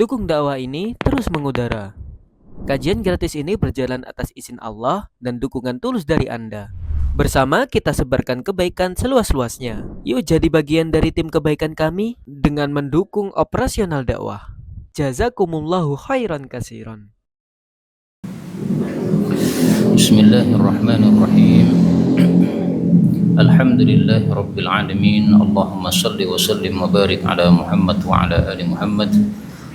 Dukung dakwah ini terus mengudara. Kajian gratis ini berjalan atas izin Allah dan dukungan tulus dari Anda. Bersama kita sebarkan kebaikan seluas-luasnya. Yuk jadi bagian dari tim kebaikan kami dengan mendukung operasional dakwah. Jazakumullahu khairan kasiran. Bismillahirrahmanirrahim. Alhamdulillahi rabbil alamin. Allahumma salli wa sallim wa barik ala Muhammad wa ala ali Muhammad.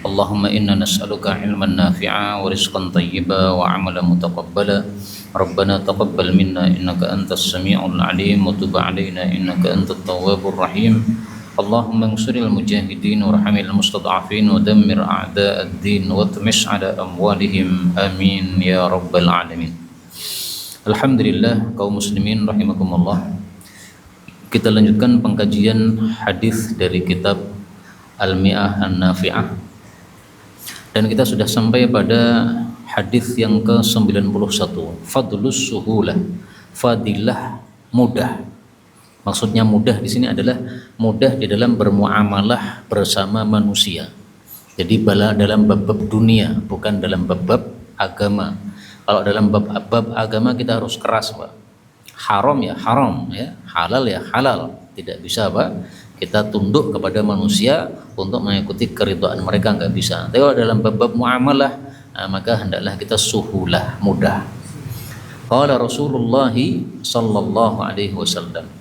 Allahumma inna nas'aluka ilman nafi'a wa rizqan tayyiba wa amalan mutaqabbala. Rabbana taqabbal minna innaka antas sami'ul alim wa tub 'alaina innaka antat tawwabur rahim. Allahumma ansuril mujahidin warhamil mustad'afin wa dammir a'da'ad din wa tmish 'ala amwalihim amin ya rabbal alamin. Alhamdulillah kaum muslimin rahimakumullah. Kita lanjutkan pengkajian hadis dari kitab Al-Mi'ah An-Nafi'ah. Dan kita sudah sampai pada hadis yang ke-91, Fadlus Suhulah, fadilah mudah. Maksudnya mudah di sini adalah mudah di dalam bermuamalah bersama manusia. Jadi dalam bab-bab dunia, bukan dalam bab-bab agama. Kalau dalam bab agama kita harus keras, Pak. Haram ya haram, ya halal ya halal. Tidak bisa, Pak, kita tunduk kepada manusia untuk mengikuti keridhaan mereka, nggak bisa. Tapi kalau dalam bab muamalah, maka hendaklah kita suhulah, mudah. Qala Rasulullah sallallahu alaihi wasallam,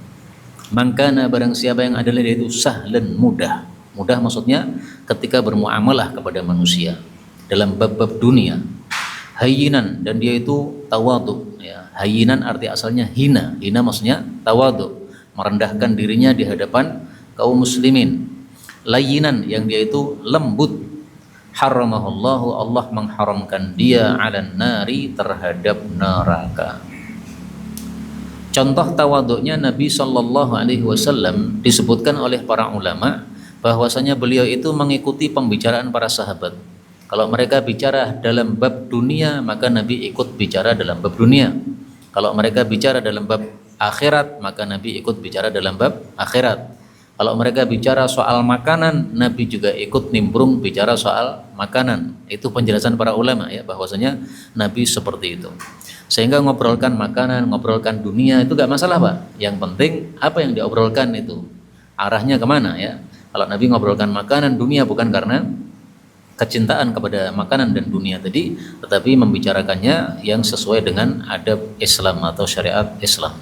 man kana, barang siapa yang adalah yaitu sahlan, mudah. Mudah maksudnya ketika bermuamalah kepada manusia dalam bab dunia. Hayyinan, dan dia itu tawadhu, ya. Hayyinan arti asalnya hina. Hina maksudnya tawadhu, merendahkan dirinya di hadapan kaum muslimin. Layyinan, yang dia itu lembut. Haramahullahu, Allah mengharamkan dia 'alan nari, terhadap neraka. Contoh tawadhu'nya Nabi sallallahu alaihi wasallam disebutkan oleh para ulama bahwasanya beliau itu mengikuti pembicaraan para sahabat. Kalau mereka bicara dalam bab dunia, maka Nabi ikut bicara dalam bab dunia. Kalau mereka bicara dalam bab akhirat, maka Nabi ikut bicara dalam bab akhirat. Kalau mereka bicara soal makanan, Nabi juga ikut nimbrung bicara soal makanan. Itu penjelasan para ulama, ya, bahwasanya Nabi seperti itu. Sehingga ngobrolkan makanan, ngobrolkan dunia itu gak masalah, Pak. Yang penting apa yang diobrolkan itu arahnya kemana, ya. Kalau Nabi ngobrolkan makanan dunia bukan karena kecintaan kepada makanan dan dunia tadi, tetapi membicarakannya yang sesuai dengan adab Islam atau syariat Islam.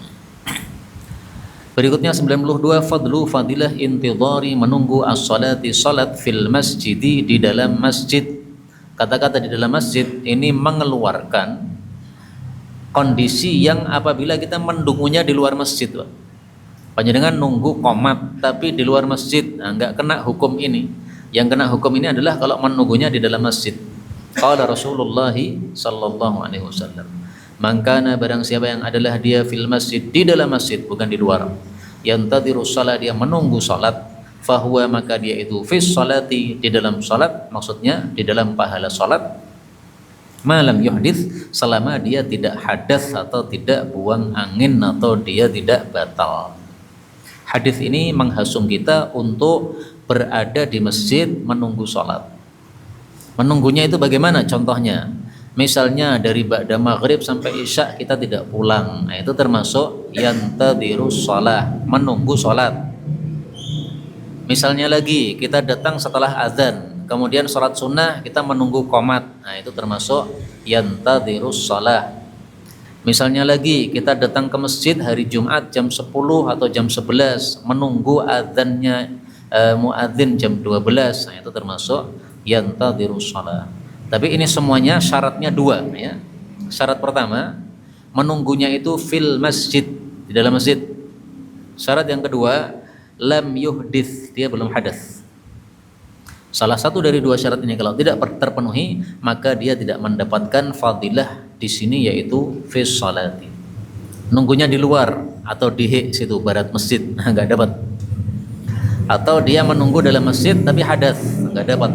Berikutnya 92, fadlu, fadilah intidhari, menunggu as-salati, salat fil masjidi, di dalam masjid. Kata-kata di dalam masjid ini mengeluarkan kondisi yang apabila kita menunggunya di luar masjid, Pak. Panjenengan nunggu qomat tapi di luar masjid, enggak kena hukum ini. Yang kena hukum ini adalah kalau menunggunya di dalam masjid. Qala Rasulullah sallallahu alaihi wasallam, man kana, barang siapa yang adalah dia fil masjid, di dalam masjid bukan di luar, yantadhiru shalah, dia menunggu salat, fahuwa, maka dia itu fis salati, di dalam salat, maksudnya di dalam pahala salat, malam yuhdits, selama dia tidak hadas atau tidak buang angin atau dia tidak batal. Hadis ini menghasung kita untuk berada di masjid menunggu sholat. Menunggunya itu bagaimana contohnya? Misalnya dari ba'da maghrib sampai isya kita tidak pulang, nah, itu termasuk yantadhirus shalah, menunggu sholat. Misalnya lagi kita datang setelah azan, kemudian sholat sunnah kita menunggu qomat, nah itu termasuk yantadhirus shalah. Misalnya lagi kita datang ke masjid hari Jumat jam 10 atau jam 11 menunggu adzannya muadzin jam 12, nah itu termasuk yantadhirus shalah. Tapi ini semuanya syaratnya dua, ya. Syarat pertama, menunggunya itu fil masjid, di dalam masjid. Syarat yang kedua, lam yuhdits, dia belum hadas. Salah satu dari dua syarat ini kalau tidak terpenuhi, maka dia tidak mendapatkan fadilah di sini, yaitu fis salati. Nunggunya di luar atau di situ barat masjid, nggak dapat. Atau dia menunggu dalam masjid tapi hadas, nggak dapat.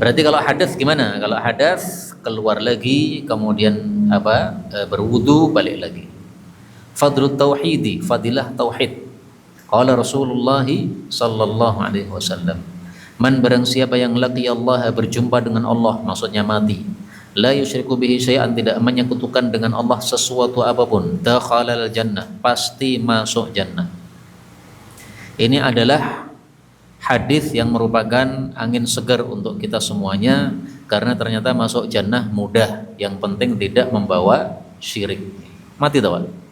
Berarti kalau hadas gimana? Kalau hadas keluar lagi, kemudian berwudu, balik lagi. Fadlut tauhidi, fadilah tauhid. Qala Rasulullah sallallahu alaihi wasallam, man barang siapa yang laqi Allah, berjumpa dengan Allah, maksudnya mati, la yusyriku bihi syai'an, tidak menyekutukan dengan Allah sesuatu apapun, dakhalal jannah, pasti masuk jannah. Ini adalah hadis yang merupakan angin segar untuk kita semuanya, karena ternyata masuk jannah mudah, yang penting tidak membawa syirik. Mati tahu?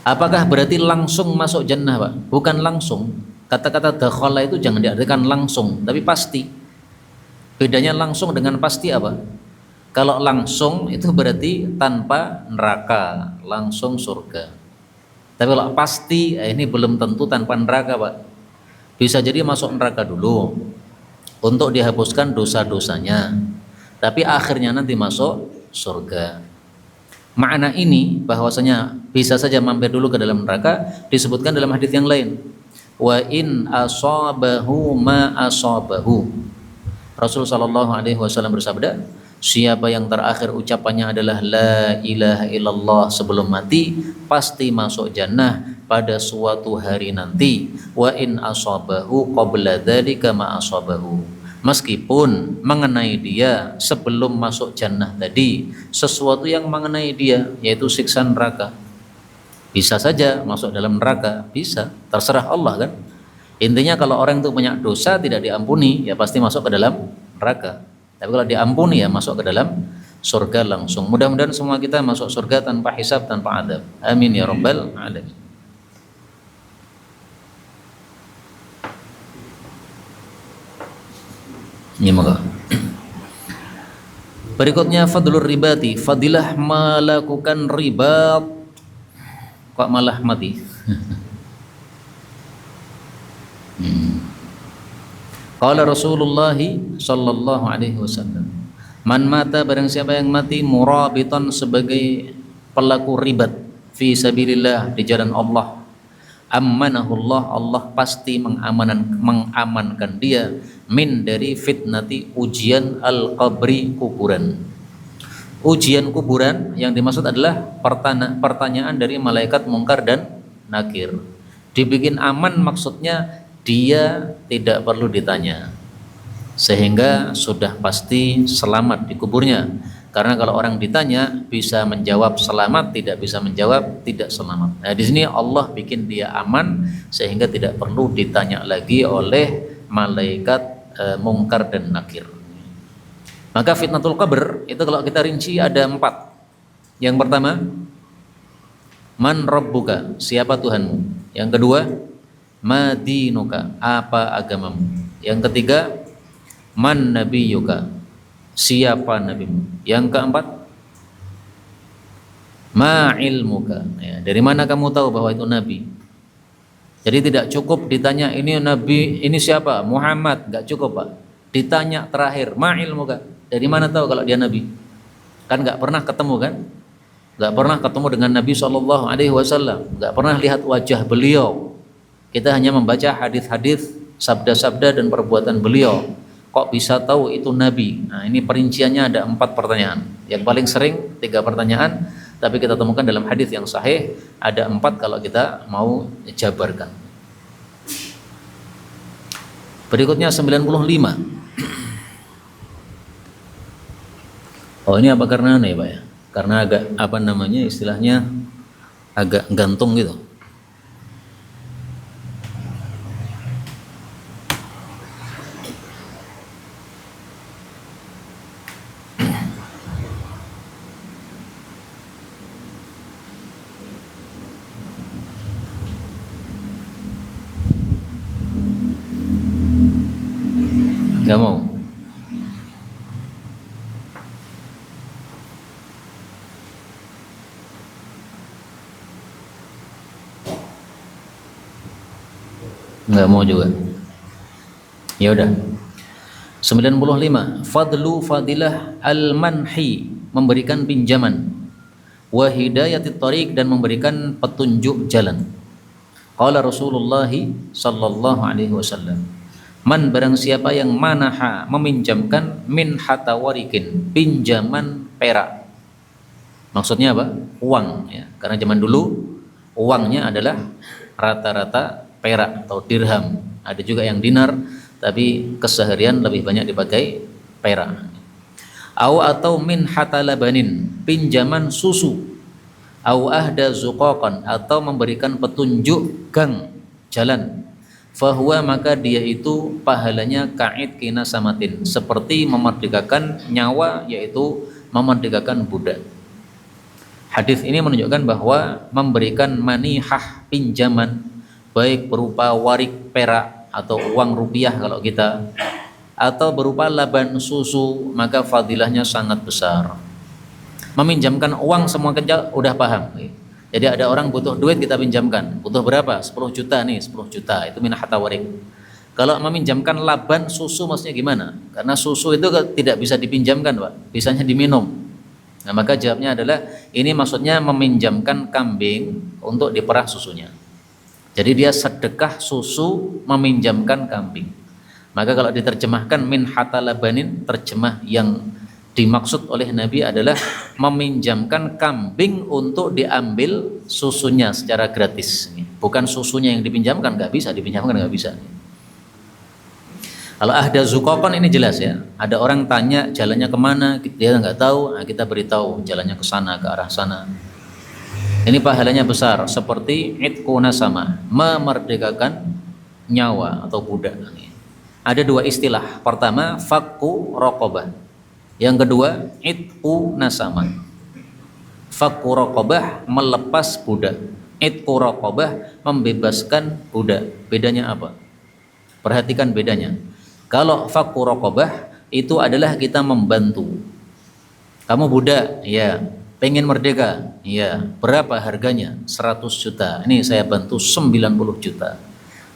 Apakah berarti langsung masuk jannah, Pak? Bukan langsung. Kata-kata dakhala itu jangan diartikan langsung, tapi pasti. Bedanya langsung dengan pasti apa? Kalau langsung itu berarti tanpa neraka, langsung surga. Tapi kalau pasti, ini belum tentu tanpa neraka, Pak. Bisa jadi masuk neraka dulu untuk dihapuskan dosa-dosanya, tapi akhirnya nanti masuk surga. Makna ini bahwasanya bisa saja mampir dulu ke dalam neraka disebutkan dalam hadis yang lain. Wa in asabahu ma asabahu. Rasul sallallahu alaihi wasallam bersabda, siapa yang terakhir ucapannya adalah la ilaha illallah sebelum mati, pasti masuk jannah pada suatu hari nanti. Wa in asabahu qabla dzalika ma asabahu. Meskipun mengenai dia sebelum masuk jannah tadi sesuatu yang mengenai dia, yaitu siksa neraka. Bisa saja masuk dalam neraka, bisa, terserah Allah kan. Intinya kalau orang itu punya dosa tidak diampuni, ya pasti masuk ke dalam neraka. Tapi kalau diampuni ya masuk ke dalam surga langsung. Mudah-mudahan semua kita masuk surga tanpa hisab, tanpa adab. Amin ya rabbal alamin. Ya, moga. Berikutnya fadlur ribati, fadilah melakukan ribat. Kok malah mati? Qala Rasulullah sallallahu alaihi wasallam, man mata, barang siapa yang mati murabitan, sebagai pelaku ribat, fi sabilillah, di jalan Allah, ammanahullah, Allah pasti mengamankan dia, min, dari fitnati, ujian al-qabri, kuburan. Ujian kuburan yang dimaksud adalah pertanyaan dari malaikat mungkar dan nakir. Dibikin aman maksudnya dia tidak perlu ditanya, sehingga sudah pasti selamat di kuburnya. Karena kalau orang ditanya bisa menjawab selamat, tidak bisa menjawab tidak selamat. Nah, di sini Allah bikin dia aman sehingga tidak perlu ditanya lagi oleh malaikat mungkar dan nakir. Maka fitnatul qabr itu kalau kita rinci ada 4. Yang pertama, man rabbuka, siapa Tuhanmu. Yang kedua, ma dinuka, apa agamamu. Yang ketiga, man nabiyuka, siapa nabimu. Yang keempat, ma ilmuka, ya, dari mana kamu tahu bahwa itu nabi. Jadi tidak cukup ditanya ini nabi, ini siapa, Muhammad, enggak cukup, Pak. Ditanya terakhir, ma ilmuka, dari mana tahu kalau dia nabi. Kan enggak pernah ketemu kan, enggak pernah ketemu dengan Nabi SAW, enggak pernah lihat wajah beliau. Kita hanya membaca hadis-hadis, sabda-sabda dan perbuatan beliau. Kok bisa tahu itu nabi? Nah, ini perinciannya ada 4 pertanyaan. Yang paling sering 3 pertanyaan, tapi kita temukan dalam hadis yang sahih ada 4 kalau kita mau jabarkan. Berikutnya 95. Oh, ini apa karena aneh, Pak ya? Karena agak apa namanya istilahnya agak gantung gitu. Gak mau. Nggak mau juga. Ya udah. 95. Fadlu fadilah al-manhi, memberikan pinjaman. Wa hidayatit thariq, dan memberikan petunjuk jalan. Qala Rasulullah sallallahu alaihi wasallam, man, barang siapa yang manaha, meminjamkan, min hatawarikin, pinjaman perak. Maksudnya apa? Uang ya. Karena zaman dulu uangnya adalah rata-rata perak atau dirham. Ada juga yang dinar, tapi keseharian lebih banyak dipakai perak. Atau min hatalabanin, pinjaman susu. Au ahda zuqaqan, atau memberikan petunjuk gang jalan. Fahuwa, maka dia itu pahalanya ka'id kina samatin, seperti memerdekakan nyawa, yaitu memerdekakan budak. Hadis ini menunjukkan bahwa memberikan manihah, pinjaman, baik berupa warik perak atau uang rupiah kalau kita, atau berupa laban susu, maka fadilahnya sangat besar. Meminjamkan uang semua kerja udah paham. Jadi ada orang butuh duit, kita pinjamkan. Butuh berapa? 10 juta nih, 10 juta. Itu minah hatawarik. Kalau meminjamkan laban susu maksudnya gimana? Karena susu itu tidak bisa dipinjamkan, Pak. Bisanya diminum. Nah, maka jawabnya adalah ini maksudnya meminjamkan kambing untuk diperah susunya. Jadi dia sedekah susu meminjamkan kambing. Maka kalau diterjemahkan min hatalabanin, terjemah yang dimaksud oleh Nabi adalah meminjamkan kambing untuk diambil susunya secara gratis. Bukan susunya yang dipinjamkan, nggak bisa dipinjamkan, nggak bisa. Kalau ahda zuqaqan ini jelas ya. Ada orang tanya jalannya kemana, dia nggak tahu, nah kita beritahu jalannya ke sana, ke arah sana. Ini pahalanya besar, seperti itqu nasama, memerdekakan nyawa atau budak. Ada dua istilah. Pertama, fakku raqabah. Yang kedua, itqu nasama. Fakku raqabah, melepas budak. Itqu raqabah, membebaskan budak. Bedanya apa? Perhatikan bedanya. Kalau fakku raqabah itu adalah kita membantu. Kamu budak, ya. Pengen merdeka, ya. Berapa harganya? 100 juta. Ini saya bantu 90 juta.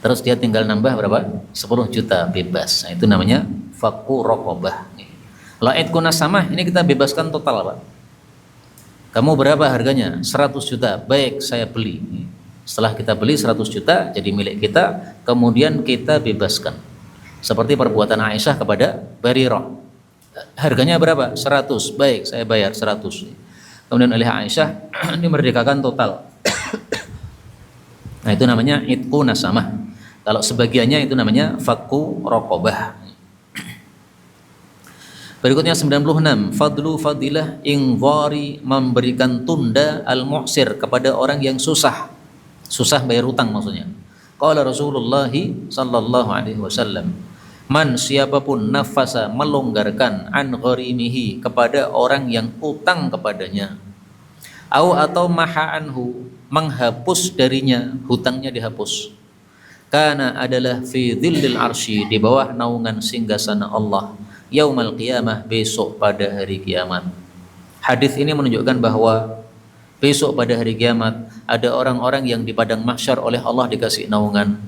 Terus dia tinggal nambah berapa? 10 juta, bebas. Nah, itu namanya fakku raqabah. Kalau itqu nasamah ini kita bebaskan total, Pak. Kamu berapa harganya? 100 juta. Baik, saya beli. Setelah kita beli 100 juta jadi milik kita, kemudian kita bebaskan. Seperti perbuatan Aisyah kepada Barirah. Harganya berapa? 100. Baik, saya bayar 100. Kemudian oleh Aisyah dimerdekakan total. Nah, itu namanya itqu nasamah. Kalau sebagiannya itu namanya fakku raqabah. Berikutnya 96, fadlu fadilah ingdhari, memberikan tunda al-mu'sir, kepada orang yang susah bayar utang maksudnya. Qala Rasulullah sallallahu alaihi wasallam, man, siapapun nafasa, melonggarkan, an gharimihi, kepada orang yang utang kepadanya, atau maha anhu, menghapus darinya, hutangnya dihapus, kana adalah fi dhillil arsy, di bawah naungan singgasana Allah, yaumal qiyamah, besok pada hari kiamat. Hadis ini menunjukkan bahwa besok pada hari kiamat ada orang-orang yang di padang mahsyar oleh Allah dikasih naungan.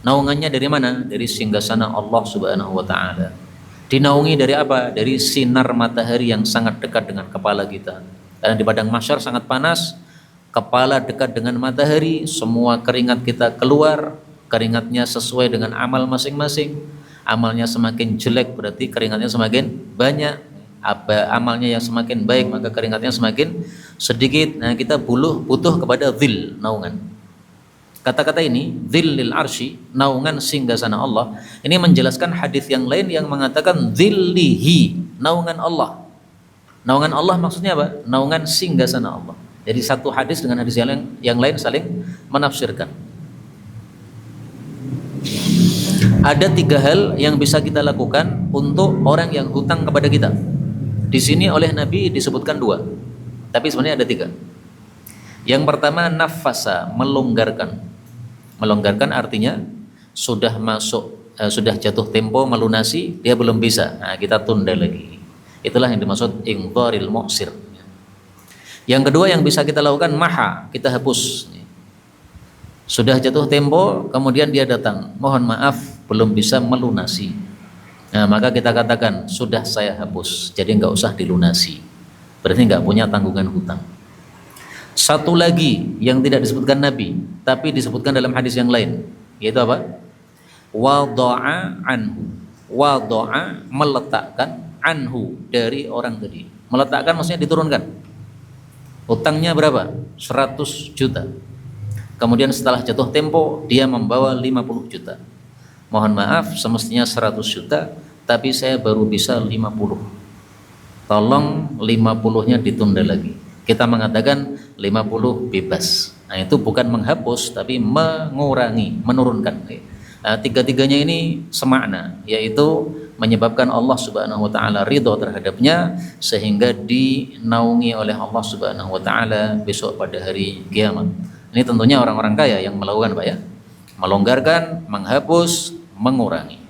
Naungannya dari mana? Dari singgasana Allah Subhanahu wa taala. Dinaungi dari apa? Dari sinar matahari yang sangat dekat dengan kepala kita. Karena di padang mahsyar sangat panas, kepala dekat dengan matahari, semua keringat kita keluar, keringatnya sesuai dengan amal masing-masing. Amalnya semakin jelek berarti keringatnya semakin banyak. Amalnya yang semakin baik maka keringatnya semakin sedikit. Nah, kita butuh kepada dhil, naungan. Kata-kata ini dhillil arsy, naungan singgasana Allah, ini menjelaskan hadis yang lain yang mengatakan dhillihi, naungan Allah. Naungan Allah maksudnya apa? Naungan singgasana Allah. Jadi satu hadis dengan hadis yang lain saling menafsirkan. Ada 3 hal yang bisa kita lakukan untuk orang yang hutang kepada kita. Di sini oleh Nabi disebutkan 2, tapi sebenarnya ada 3. Yang pertama, nafasa, melonggarkan. Melonggarkan artinya sudah sudah jatuh tempo melunasi, dia belum bisa. Nah, kita tunda lagi. Itulah yang dimaksud ingdharil mu'sir. Yang kedua yang bisa kita lakukan, maha, kita hapus. Sudah jatuh tempo, kemudian dia datang, mohon maaf belum bisa melunasi. Nah, maka kita katakan sudah saya hapus, jadi nggak usah dilunasi. Berarti nggak punya tanggungan hutang. Satu lagi yang tidak disebutkan Nabi, tapi disebutkan dalam hadis yang lain, yaitu apa? Wada'a anhu. Wada'a, meletakkan, anhu, dari orang tadi. Meletakkan maksudnya diturunkan. Hutangnya berapa? 100 juta. Kemudian setelah jatuh tempo dia membawa 50 juta. Mohon maaf, semestinya 100 juta, tapi saya baru bisa 50. Tolong 50-nya ditunda lagi. Kita mengatakan 50 bebas. Nah, itu bukan menghapus tapi mengurangi, menurunkan. Nah, tiga-tiganya ini semakna, yaitu menyebabkan Allah Subhanahu wa taala ridho terhadapnya sehingga dinaungi oleh Allah Subhanahu wa taala besok pada hari kiamat. Ini tentunya orang-orang kaya yang melakukan, Pak, ya. Melonggarkan, menghapus, mengurangi.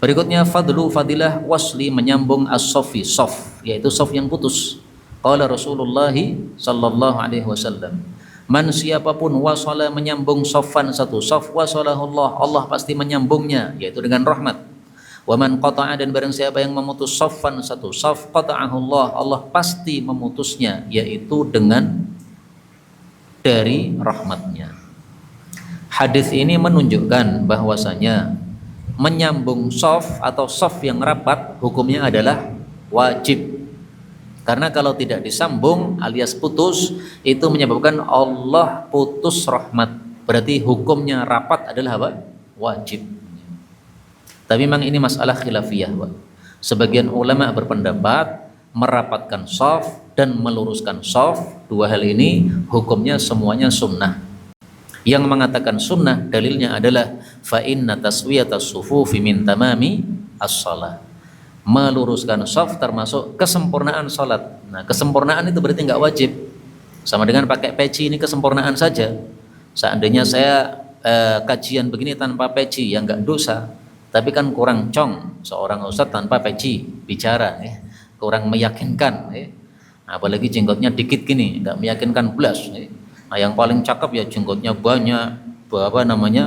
Berikutnya fadlu fadilah wasli, menyambung as-sofi, sof, yaitu sof yang putus. Qala Rasulullah sallallahu alaihi wasallam, man siapapun wasala, menyambung sofan satu sof, wasalahullah, Allah pasti menyambungnya, yaitu dengan rahmat. Wa man qata'a, dan barang siapa yang memutus sofan satu sof, qata'ahullah, Allah pasti memutusnya, yaitu dengan dari rahmatnya. Hadis ini menunjukkan bahwasanya menyambung sof atau sof yang rapat hukumnya adalah wajib. Karena kalau tidak disambung alias putus, itu menyebabkan Allah putus rahmat. Berarti hukumnya rapat adalah apa? Wajib. Tapi memang ini masalah khilafiyah, Pak. Sebagian ulama berpendapat merapatkan sof dan meluruskan sof, dua hal ini hukumnya semuanya sunnah. Yang mengatakan sunnah dalilnya adalah fa inna taswiyatas sufufi min tamami as-shalah. Meluruskan shaf termasuk kesempurnaan salat. Nah, kesempurnaan itu berarti nggak wajib. Sama dengan pakai peci, ini kesempurnaan saja. Seandainya saya kajian begini tanpa peci, ya nggak dosa. Tapi kan kurang cong seorang ustadz tanpa peci bicara, kurang meyakinkan. Apalagi jenggotnya dikit gini, nggak meyakinkan belas. Nah, yang paling cakep ya jenggotnya banyak,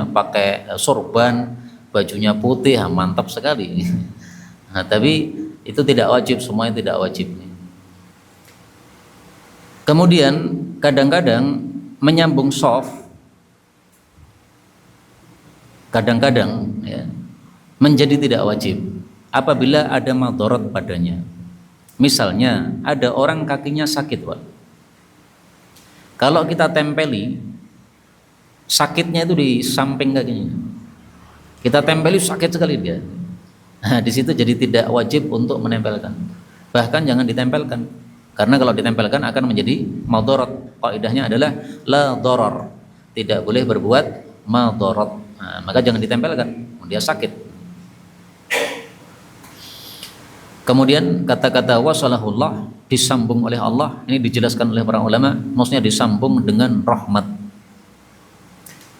pakai sorban, bajunya putih, mantap sekali. Nah, tapi itu tidak wajib, semuanya tidak wajib. Kemudian kadang-kadang menyambung soft, kadang-kadang ya, menjadi tidak wajib apabila ada madharat padanya. Misalnya ada orang kakinya sakit, Pak. Kalau kita tempeli, sakitnya itu di samping kakinya. Kita tempeli sakit sekali dia. Nah, di situ jadi tidak wajib untuk menempelkan. Bahkan jangan ditempelkan. Karena kalau ditempelkan akan menjadi madharat. Kaidahnya adalah la dharar. Tidak boleh berbuat madharat. Nah, maka jangan ditempelkan. Dia sakit. Kemudian kata-kata wasalahullah disambung oleh Allah, ini dijelaskan oleh para ulama, maksudnya disambung dengan rahmat.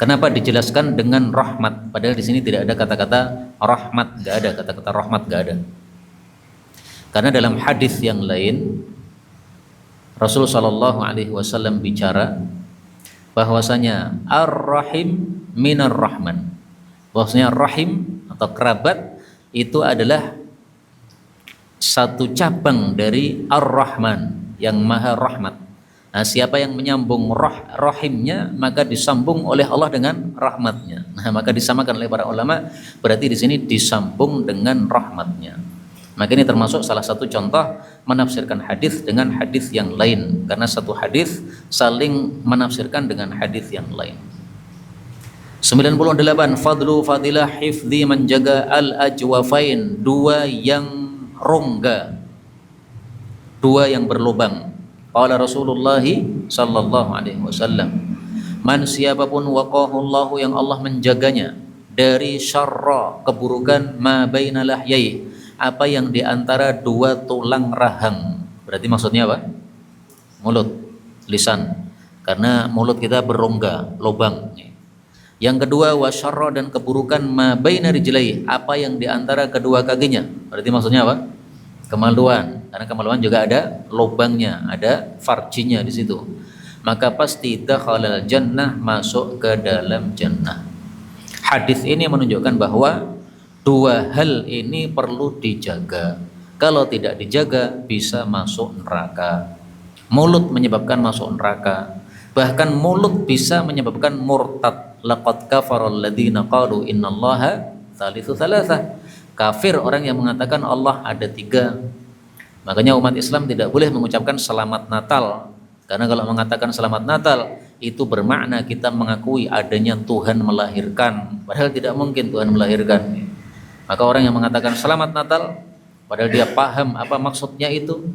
Kenapa dijelaskan dengan rahmat? Padahal di sini tidak ada kata-kata rahmat, nggak ada kata-kata rahmat, nggak ada. Karena dalam hadis yang lain Rasulullah Shallallahu Alaihi Wasallam bicara bahwasanya ar-rahim minar rahman, bahwasanya rahim atau kerabat itu adalah satu cabang dari ar-rahman yang maha rahmat. Nah, siapa yang menyambung rahimnya maka disambung oleh Allah dengan rahmatnya. Nah, maka disamakan oleh para ulama, berarti di sini disambung dengan rahmatnya. Maka ini termasuk salah satu contoh menafsirkan hadis dengan hadis yang lain, karena satu hadis saling menafsirkan dengan hadis yang lain. 98 fadlu fadilah hifdzi, menjaga al-ajwafain, dua yang rongga, dua yang berlubang. Qala Rasulullah sallallahu alaihi wasallam, man siapapun waqahullahu, yang Allah menjaganya dari syarra, keburukan, ma baina lahyai, apa yang di antara dua tulang rahang. Berarti maksudnya apa? Mulut, lisan. Karena mulut kita berongga, lubang. Yang kedua wasyarra, dan keburukan, ma baina rijlai, apa yang di antara kedua kakinya. Berarti maksudnya apa? Kemaluan. Karena kemaluan juga ada lubangnya, ada farjinya di situ. Maka pasti dakhalal jannah, masuk ke dalam jannah. Hadis ini menunjukkan bahwa dua hal ini perlu dijaga. Kalau tidak dijaga bisa masuk neraka. Mulut menyebabkan masuk neraka. Bahkan mulut bisa menyebabkan murtad. Laqad kafaral ladzina qalu innallaha tsalitsu tsalatsah. Kafir orang yang mengatakan Allah ada tiga. Makanya umat Islam tidak boleh mengucapkan selamat Natal, karena kalau mengatakan selamat Natal itu bermakna kita mengakui adanya Tuhan melahirkan, padahal tidak mungkin Tuhan melahirkan. Maka orang yang mengatakan selamat Natal padahal dia paham apa maksudnya itu,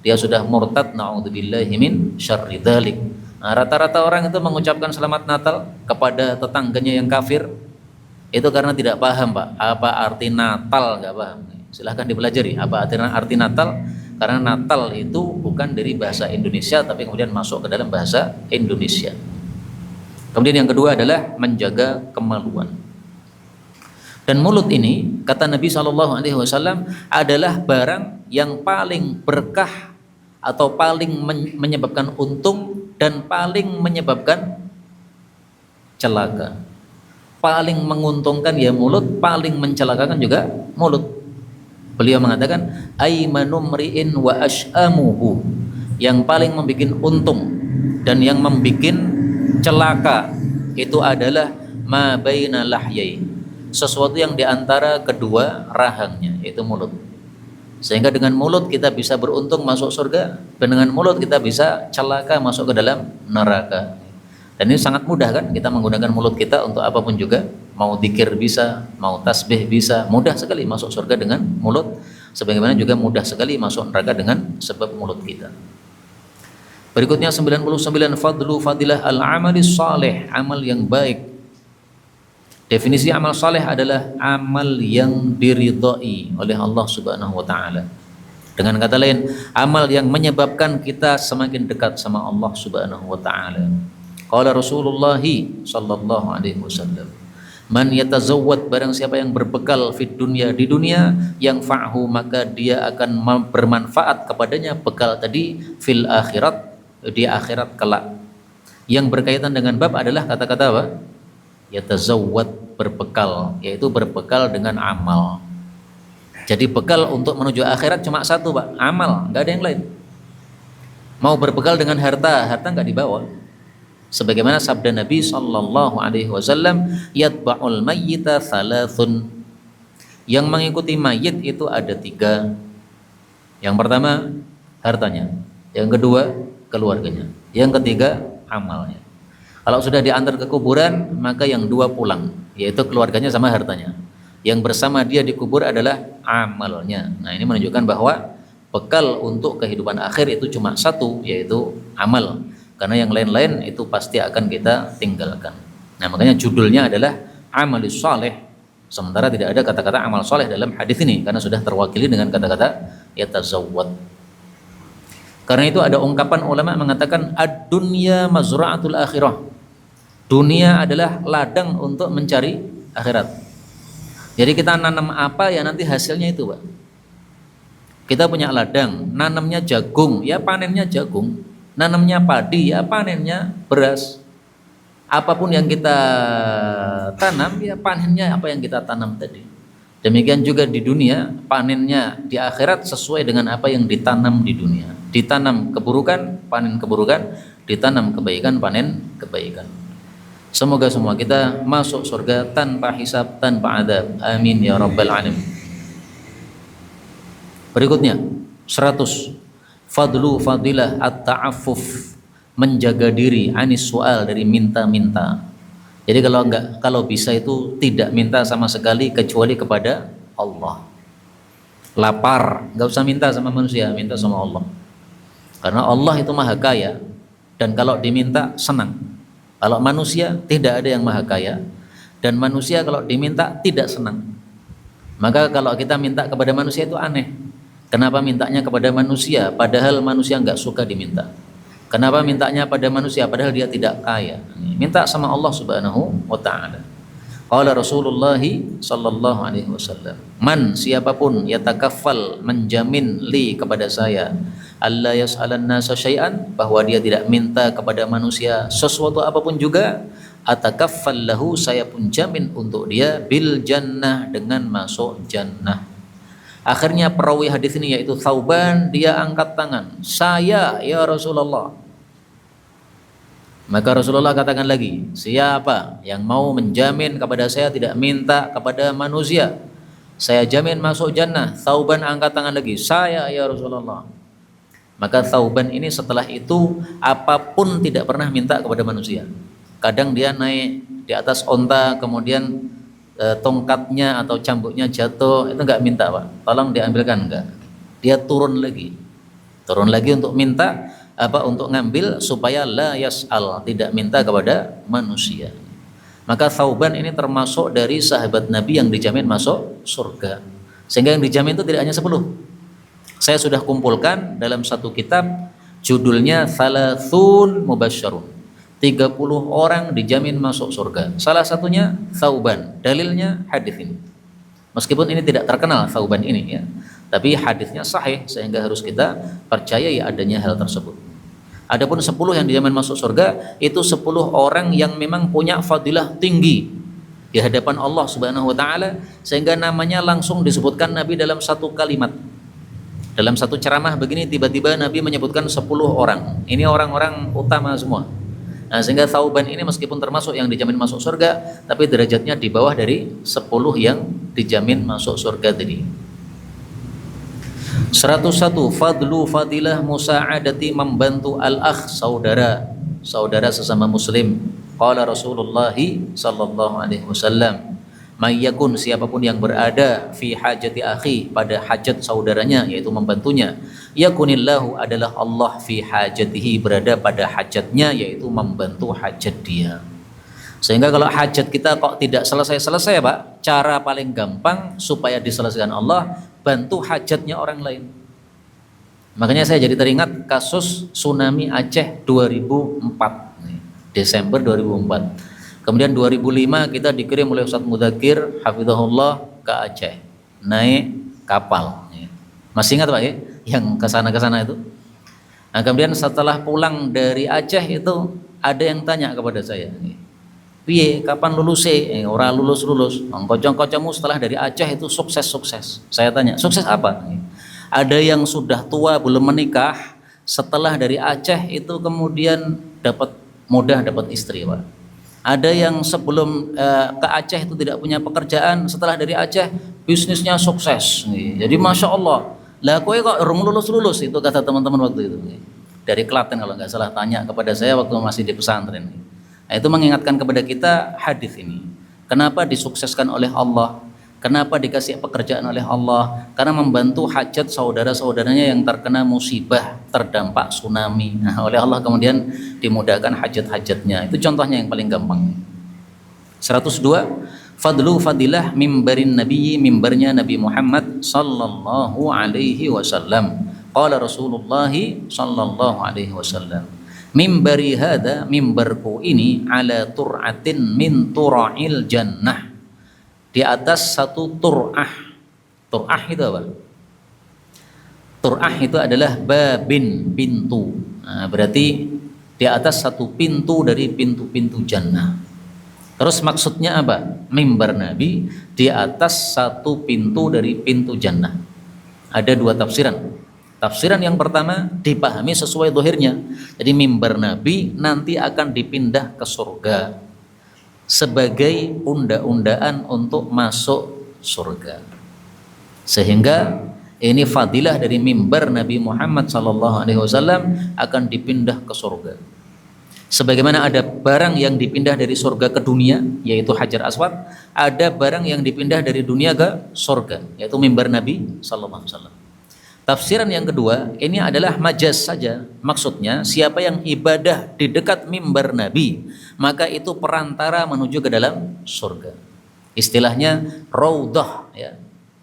dia sudah murtad, na'udzubillahi min syarri dzalik. Nah, rata-rata orang itu mengucapkan selamat Natal kepada tetangganya yang kafir itu karena tidak paham, Pak, apa arti Natal, nggak paham. Silahkan dipelajari apa arti Natal, karena Natal itu bukan dari bahasa Indonesia tapi kemudian masuk ke dalam bahasa Indonesia. Kemudian yang kedua adalah menjaga kemaluan. Dan mulut ini kata Nabi SAW adalah barang yang paling berkah atau paling menyebabkan untung dan paling menyebabkan celaka. Paling menguntungkan ya mulut, paling mencelakakan juga mulut. Beliau mengatakan aymanumri'in wa ashamuhu, yang paling membuat untung dan yang membuat celaka itu adalah ma baina lahyai, sesuatu yang diantara kedua rahangnya, yaitu mulut. Sehingga dengan mulut kita bisa beruntung masuk surga, dan dengan mulut kita bisa celaka masuk ke dalam neraka. Dan ini sangat mudah kan, kita menggunakan mulut kita untuk apapun juga. Mau dzikir bisa, mau tasbih bisa, mudah sekali masuk surga dengan mulut. Sebagaimana juga mudah sekali masuk neraka dengan sebab mulut kita. Berikutnya 99, fadlu fadilah al-amali salih, amal yang baik. Definisi amal saleh adalah amal yang diridhai oleh Allah Subhanahu wa taala. Dengan kata lain, amal yang menyebabkan kita semakin dekat sama Allah Subhanahu wa taala. Qala Rasulullah sallallahu alaihi wasallam, man yatazawwad, barang siapa yang berbekal fid dunya, di dunia, yang fa'hu, maka dia akan bermanfaat kepadanya bekal tadi fil akhirat, di akhirat kelak. Yang berkaitan dengan bab adalah kata-kata apa? Yatazawwad, berbekal, yaitu berbekal dengan amal. Jadi bekal untuk menuju akhirat cuma satu, Pak, amal, nggak ada yang lain. Mau berbekal dengan harta, harta nggak dibawa. Sebagaimana sabda Nabi sallallahu alaihi wasallam, yatba'ul mayyita thalathun, yang mengikuti mayit itu ada 3. Yang pertama hartanya, yang kedua keluarganya, yang ketiga amalnya. Kalau sudah diantar ke kuburan, maka yang 2 pulang, yaitu keluarganya sama hartanya. Yang bersama dia di kubur adalah amalnya. Nah, ini menunjukkan bahwa bekal untuk kehidupan akhir itu cuma satu, yaitu amal. Karena yang lain-lain itu pasti akan kita tinggalkan. Nah, makanya judulnya adalah amalis saleh. Sementara tidak ada kata-kata amal saleh dalam hadis ini, karena sudah terwakili dengan kata-kata yatazawwad. Karena itu ada ungkapan ulama mengatakan ad-dunya mazra'atul akhirah. Dunia adalah ladang untuk mencari akhirat. Jadi kita nanam apa ya nanti hasilnya itu, Pak. Kita punya ladang, nanamnya jagung, ya panennya jagung. Nanamnya padi, ya panennya beras. Apapun yang kita tanam, ya panennya apa yang kita tanam tadi. Demikian juga di dunia, panennya di akhirat sesuai dengan apa yang ditanam di dunia. Ditanam keburukan, panen keburukan. Ditanam kebaikan, panen kebaikan. Semoga semua kita masuk surga tanpa hisab, tanpa adab. Amin ya rabbal alamin. Berikutnya 100, fadlu fadilah at-ta'affuf, menjaga diri anis soal, dari minta-minta. Jadi kalau bisa itu tidak minta sama sekali kecuali kepada Allah. Lapar, nggak usah minta sama manusia, minta sama Allah. Karena Allah itu maha kaya, dan kalau diminta senang. Kalau manusia tidak ada yang maha kaya, dan manusia kalau diminta tidak senang. Maka kalau kita minta kepada manusia itu aneh. Kenapa mintanya kepada manusia padahal manusia nggak suka diminta? Kenapa mintanya pada manusia padahal dia tidak kaya? Minta sama Allah Subhanahu wa taala. Qala Rasulullah sallallahu alaihi wasallam, man, siapapun, yatakaffal, menjamin, li, kepada saya, alla yas'alan nasa syai'an, bahwa dia tidak minta kepada manusia sesuatu apapun juga, atakaffal lahu, saya pun jamin untuk dia, bil jannah, dengan masuk jannah. Akhirnya perawi hadis ini yaitu Thauban, dia angkat tangan, saya ya Rasulullah. Maka Rasulullah katakan lagi, siapa yang mau menjamin kepada saya tidak minta kepada manusia, saya jamin masuk jannah. Thauban angkat tangan lagi, saya ya Rasulullah. Maka Thauban ini setelah itu apapun tidak pernah minta kepada manusia. Kadang dia naik di atas onta, kemudian tongkatnya atau cambuknya jatuh, itu nggak minta, Pak, tolong diambilkan, enggak. Dia turun lagi untuk minta untuk ngambil, supaya la yas'al, tidak minta kepada manusia. Maka Thauban ini termasuk dari sahabat Nabi yang dijamin masuk surga. Sehingga yang dijamin itu tidak hanya 10. Saya sudah kumpulkan dalam satu kitab, judulnya Thalathun Mubasysyarun. 30 orang dijamin masuk surga. Salah satunya Thauban. Dalilnya hadis ini. Meskipun ini tidak terkenal Thauban ini ya, tapi hadisnya sahih, sehingga harus kita percayai adanya hal tersebut. Adapun 10 yang dijamin masuk surga, itu 10 orang yang memang punya fadilah tinggi di hadapan Allah Subhanahu wa taala, sehingga namanya langsung disebutkan Nabi dalam satu kalimat. Dalam satu ceramah begini, tiba-tiba Nabi menyebutkan 10 orang. Ini orang-orang utama semua. Nah, sehingga Thauban ini meskipun termasuk yang dijamin masuk surga, tapi derajatnya di bawah dari 10 yang dijamin masuk surga tadi. 101 fadlu fadilah musa'adati, membantu al-akh, saudara sesama muslim. Qala Rasulullah sallallahu alaihi wasallam, mayyakun, siapapun yang berada fi hajati akhi, pada hajat saudaranya, yaitu membantunya, yakunillahu, adalah Allah fi hajatihi, berada pada hajatnya, yaitu membantu hajat dia. Sehingga kalau hajat kita kok tidak selesai-selesai, Pak, cara paling gampang supaya diselesaikan Allah, bantu hajatnya orang lain. Makanya saya jadi teringat kasus tsunami Aceh 2004, Desember 2004. Kemudian 2005 kita dikirim oleh Ustadz Mudakir hafizahullah ke Aceh, naik kapal. Masih ingat Pak ya, yang kesana itu? Nah, kemudian setelah pulang dari Aceh itu ada yang tanya kepada saya, piye kapan lulus orang lulus kocok-kocokmu setelah dari Aceh itu sukses. Saya tanya, sukses apa? Ada yang sudah tua belum menikah, setelah dari Aceh itu kemudian mudah dapat istri, Pak. Ada yang sebelum ke Aceh itu tidak punya pekerjaan, setelah dari Aceh bisnisnya sukses. Jadi masya Allah, lah kowe kok lulus itu, kata teman-teman waktu itu dari Klaten kalau nggak salah, tanya kepada saya waktu masih di pesantren. Nah, itu mengingatkan kepada kita hadis ini. Kenapa disukseskan oleh Allah? Kenapa dikasih pekerjaan oleh Allah? Karena membantu hajat saudara-saudaranya yang terkena musibah, terdampak tsunami. Nah, oleh Allah kemudian dimudahkan hajat-hajatnya. Itu contohnya yang paling gampang. 102 fadlu fadilah mimbarin nabiyyi, mimbarnya Nabi Muhammad sallallahu alaihi wasallam. Qala Rasulullah sallallahu alaihi wasallam, mimbari hada, mimbarku ini, ala tur'atin min tura'il jannah, di atas satu tur'ah. Tur'ah itu apa? Tur'ah itu adalah babin, pintu. Nah, berarti di atas satu pintu dari pintu-pintu jannah. Terus maksudnya apa? Mimbar Nabi di atas satu pintu dari pintu jannah. Ada dua tafsiran. Tafsiran yang pertama dipahami sesuai zahirnya. Jadi mimbar Nabi nanti akan dipindah ke surga sebagai unda-undaan untuk masuk surga. Sehingga ini fadilah dari mimbar Nabi Muhammad SAW akan dipindah ke surga. Sebagaimana ada barang yang dipindah dari surga ke dunia, yaitu Hajar Aswad, ada barang yang dipindah dari dunia ke surga, yaitu mimbar Nabi SAW. Tafsiran yang kedua, ini adalah majaz saja. Maksudnya, siapa yang ibadah di dekat mimbar Nabi, maka itu perantara menuju ke dalam surga. Istilahnya raudhah, ya,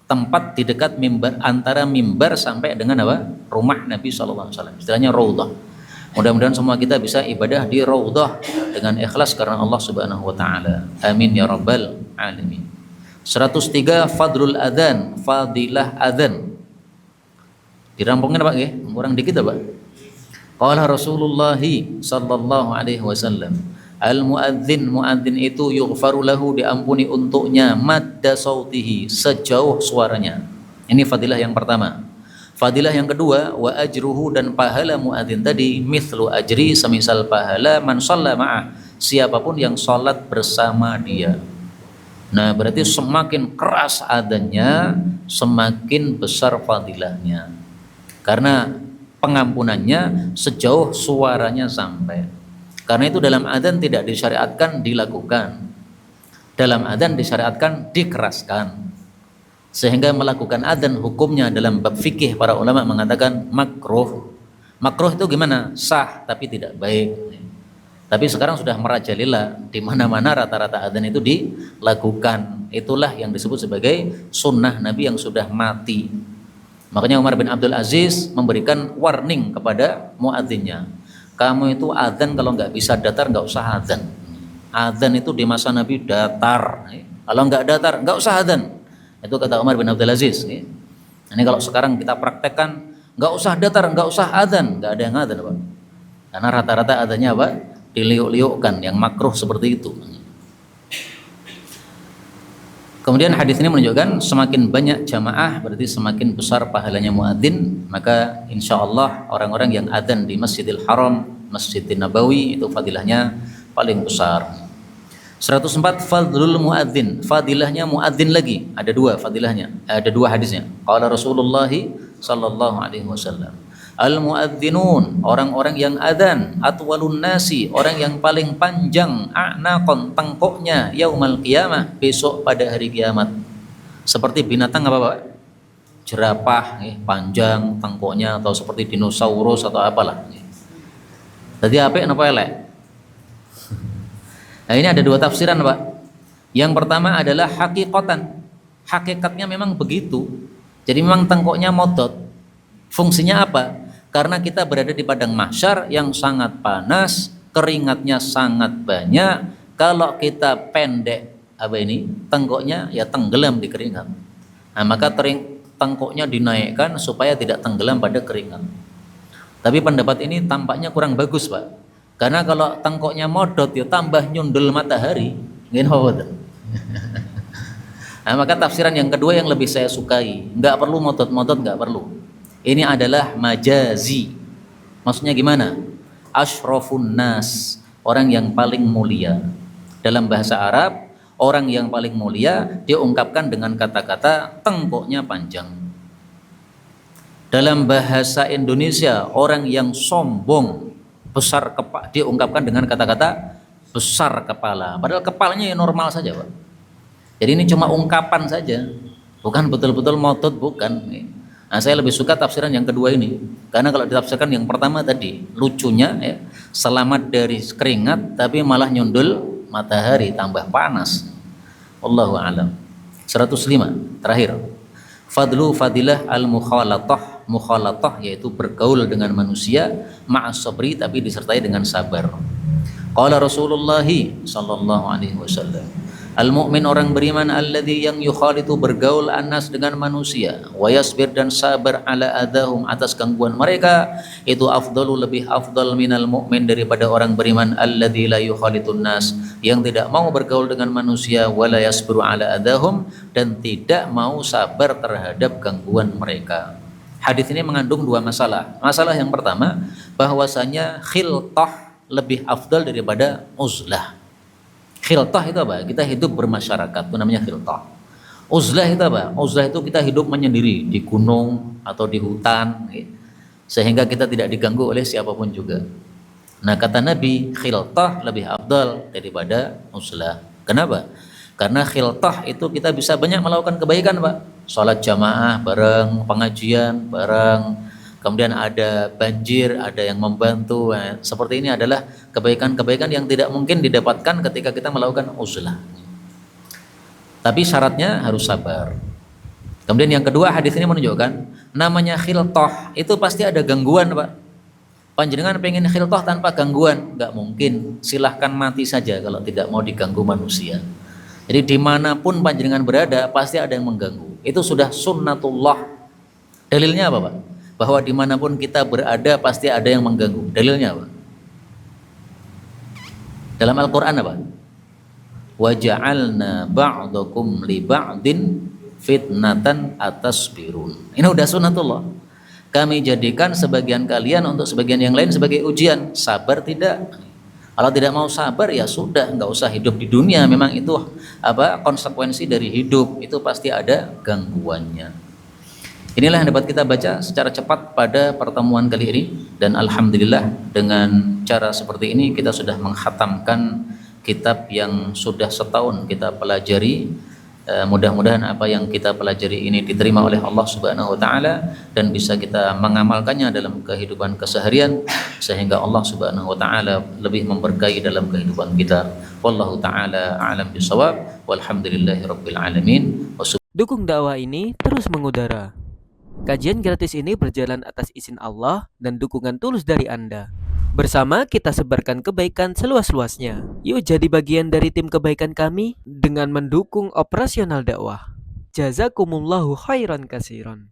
tempat di dekat mimbar, antara mimbar sampai dengan apa? Rumah Nabi SAW. Istilahnya raudhah. Mudah-mudahan semua kita bisa ibadah di raudhah dengan ikhlas karena Allah Subhanahu wa taala. Amin ya rabbal alamin. 103 fadlul adzan, fadilah adzan. Dirampungin Pak ya, kurang dikit Pak. Qala Rasulullah sallallahu alaihi wasallam, al muadzin, muadzin itu yughfaru lahu, diampuni untuknya, madda sautihi, sejauh suaranya. Ini fadilah yang pertama. Fadilah yang kedua, wa ajruhu, dan pahala muadzin tadi, mithlu ajri, semisal pahala man shalla ma'ah, siapapun yang salat bersama dia. Nah, berarti semakin keras adanya, semakin besar fadilahnya. Karena pengampunannya sejauh suaranya sampai. Karena itu dalam adzan tidak disyariatkan dilakukan, dalam adzan disyariatkan dikeraskan. Sehingga melakukan adzan hukumnya dalam bab fikih para ulama mengatakan makruh. Makruh itu gimana? Sah tapi tidak baik. Tapi sekarang sudah merajalela, di mana-mana rata-rata adzan itu dilakukan. Itulah yang disebut sebagai sunnah Nabi yang sudah mati. Makanya Umar bin Abdul Aziz memberikan warning kepada muadzinnya. Kamu itu adzan kalau nggak bisa datar nggak usah adzan. Adzan itu di masa Nabi datar. Kalau nggak datar nggak usah adzan. Itu kata Umar bin Abdul Aziz. Ini kalau sekarang kita praktekkan, nggak usah datar, nggak usah adzan, nggak ada yang adzan, Pak. Karena rata-rata adzannya apa? Diliuk-liukkan, yang makruh seperti itu. Kemudian hadis ini menunjukkan semakin banyak jamaah berarti semakin besar pahalanya muadzin. Maka insya Allah orang-orang yang adzan di Masjidil Haram, Masjidil Nabawi itu fadilahnya paling besar. 104 fadlul muadzin, fadilahnya muadzin lagi ada dua fadilahnya, ada dua hadisnya. Qala Rasulullah sallallahu alaihi wasallam, al muadzinun, orang-orang yang adzan, atwalun nasi, orang yang paling panjang, a'naqon, tengkoknya, yaumal qiyamah, besok pada hari kiamat. Seperti binatang apa Pak? Jerapah, panjang tengkoknya, atau seperti dinosaurus atau apalah. Tadi apik napa elek? Nah ini ada dua tafsiran Pak. Yang pertama adalah hakikatan, hakikatnya memang begitu. Jadi memang tengkoknya modot. Fungsinya apa? Karena kita berada di padang mahsyar yang sangat panas, keringatnya sangat banyak. Kalau kita pendek apa ini tengkoknya ya tenggelam di keringat. Nah maka tengkoknya dinaikkan supaya tidak tenggelam pada keringat. Tapi pendapat ini tampaknya kurang bagus Pak. Karena kalau tengkoknya modot ya tambah nyundul matahari, nah, maka tafsiran yang kedua yang lebih saya sukai, nggak perlu modot-modot, nggak perlu. Ini adalah majazi. Maksudnya gimana? Ashrafun nas, orang yang paling mulia. Dalam bahasa Arab, orang yang paling mulia diungkapkan dengan kata-kata tengkoknya panjang. Dalam bahasa Indonesia, orang yang sombong, besar kepala, diungkapkan dengan kata-kata besar kepala. Padahal kepalanya ya normal saja Pak. Jadi ini cuma ungkapan saja, bukan betul-betul motot, bukan. Nah saya lebih suka tafsiran yang kedua ini, karena kalau ditafsirkan yang pertama tadi lucunya ya, selamat dari keringat tapi malah nyundul matahari tambah panas. Wallahu a'lam. 105 terakhir. Fadlu fadilah al-mukhalatah. Mukhalatah yaitu bergaul dengan manusia, ma'as sabri tapi disertai dengan sabar. Qala Rasulullah sallallahu alaihi wasallam, al-mu'min orang beriman alladzi yang yukhalitu bergaul annas dengan manusia, wa yasbir dan sabar ala adahum atas gangguan mereka, itu afdalu lebih afdal minal mu'min daripada orang beriman alladzi la yukhalitun nas yang tidak mau bergaul dengan manusia, wa la yasbiru ala adahum dan tidak mau sabar terhadap gangguan mereka. Hadis ini mengandung dua masalah. Masalah yang pertama, bahwasanya khiltah lebih afdal daripada uzlah. Khiltah itu apa? Kita hidup bermasyarakat, itu namanya khiltah. Uzlah itu apa? Uzlah itu kita hidup menyendiri di gunung atau di hutan, sehingga kita tidak diganggu oleh siapapun juga. Nah kata Nabi, khiltah lebih afdal daripada uzlah. Kenapa? Karena khiltah itu kita bisa banyak melakukan kebaikan Pak. Sholat jamaah bareng, pengajian bareng, kemudian ada banjir, ada yang membantu. Nah, seperti ini adalah kebaikan-kebaikan yang tidak mungkin didapatkan ketika kita melakukan uzlah. Tapi syaratnya harus sabar. Kemudian yang kedua, hadis ini menunjukkan namanya khiltah itu pasti ada gangguan Pak. Panjenengan pengen khiltah tanpa gangguan, nggak mungkin. Silahkan mati saja kalau tidak mau diganggu manusia. Jadi dimanapun panjenengan berada pasti ada yang mengganggu. Itu sudah sunnatullah. Dalilnya apa Pak? Bahwa dimanapun kita berada pasti ada yang mengganggu. Dalilnya apa? Dalam Al-Quran apa? Waja'alna ba'dakum li ba'din fitnatan atasbirun. Ini udah sunnatullah. Kami jadikan sebagian kalian untuk sebagian yang lain sebagai ujian. Sabar tidak? Kalau tidak mau sabar ya sudah, nggak usah hidup di dunia. Memang itu konsekuensi dari hidup, itu pasti ada gangguannya. Inilah yang dapat kita baca secara cepat pada pertemuan kali ini, dan alhamdulillah dengan cara seperti ini kita sudah menghatamkan kitab yang sudah setahun kita pelajari. Mudah-mudahan apa yang kita pelajari ini diterima oleh Allah Subhanahu wa taala dan bisa kita mengamalkannya dalam kehidupan keseharian sehingga Allah Subhanahu wa taala lebih memberkahi dalam kehidupan kita. Wallahu taala a'lam bishawab. Walhamdulillahirabbil alamin. Dukung dakwah ini terus mengudara. Kajian gratis ini berjalan atas izin Allah dan dukungan tulus dari Anda. Bersama kita sebarkan kebaikan seluas-luasnya. Yuk jadi bagian dari tim kebaikan kami dengan mendukung operasional dakwah. Jazakumullahu khairan kasiron.